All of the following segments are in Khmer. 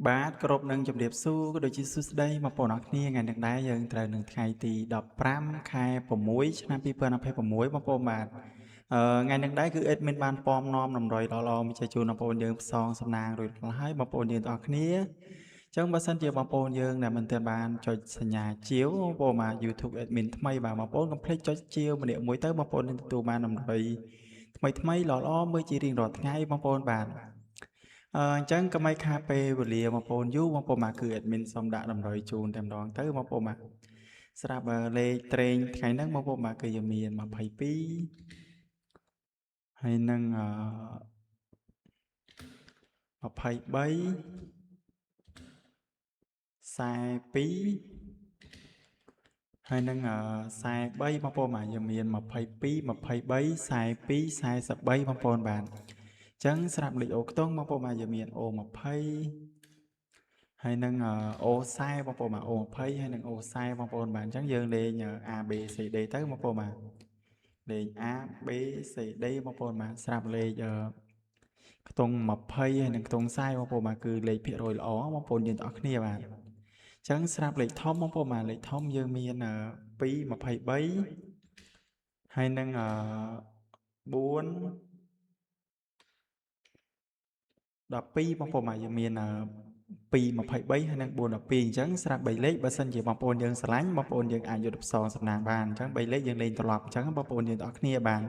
បាទគ្រប់នឹងជំរាបសួរក៏ដូចជាសួស្តីមកបងប្អូនអរគ្នាថ្ងៃនេះដែរយើងត្រូវនឹងថ្ងៃទី15ខែ6ឆ្នាំ2026បងប្អូនបាទថ្ងៃនេះដែរគឺ admin បានពំនាំតម្រុយល្អៗមកជូនបងប្អូនយើងផ្សងសំណាងរួចរាល់ហើយបងប្អូនយើងទាំងអស់គ្នាអញ្ចឹងបើសិនជាបងប្អូនយើងដែលមិនទាន់បានចុចសញ្ញាជាវបងប្អូនបាទ YouTube admin ថ្មីបាទបងប្អូនកុំភ្លេចចុចជាវម្នាក់មួយទៅបងប្អូននឹងទទួលបានតម្រុយថ្មីល្អៗមើលជារៀងរាល់ថ្ងៃបងប្អូនបាទអញ្ចឹងកុំឲ្យខាតពេលវេលាបងប្អូនយូរបងប្អូនបាទគឺ admin សូមដាក់តម្រុយជូនតែម្ដងទៅបងប្អូនបាទស្រាប់លេខត្រេងថ្ងៃហ្នឹងបងប្អូនបាទគឺយើងមាន22ហើយនឹង23 42ហើយនឹង43បងប្អូនបាទយើងមាន22 23 42 43បងប្អូនបាទអញ្ចឹងស្រាប់លេខអូខ្ទង់បងប្អូនបាទយើងមានអូ20ហើយនឹងអូ40បងប្អូនបាទអូ20ហើយនឹងអូ40បងប្អូនបាទអញ្ចឹងយើងលេង A B C D ទៅបងប្អូនបាទលេខ A B C D បងប្អូនបាទស្រាប់លេខខ្ទង់20ហើយនឹងខ្ទង់40បងប្អូនបាទគឺលេខភាគរយល្អបងប្អូនយើងទាំងអស់គ្នាបាទអញ្ចឹងស្រាប់លេខធំបងប្អូនបាទលេខធំយើងមាន2 23ហើយនឹង4 12បងប្អូនបាទយើងមាន2 23ហើយនឹង4 12អញ្ចឹងស្រាប់3លេខបើសិនជាបងប្អូនយើងស្រឡាញ់បងប្អូនយើងអាចយកទៅផ្សងសំណាងបានអញ្ចឹង3លេខយើងលេងត្រឡប់អញ្ចឹងបងប្អូនយើងទាំងអស់គ្នាបានអ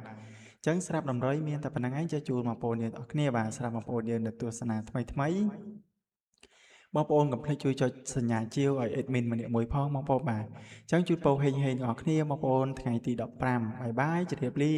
ញ្ចឹងស្រាប់តម្រុយមានតែប៉ុណ្្នឹងឯងចូលជូនបងប្អូនយើងទាំងអស់គ្នាបាទស្រាប់បងប្អូនយើងនៅទស្សនាថ្មីបងប្អូនកុំភ្លេចជួយចុចសញ្ញាជាវឲ្យ admin ម្នាក់មួយផងបងប្អូនបាទអញ្ចឹងជូនពរហេងបងប្អូនគ្នាបងប្អូនថ្ងៃទី15បាយបាយជម្រាបលា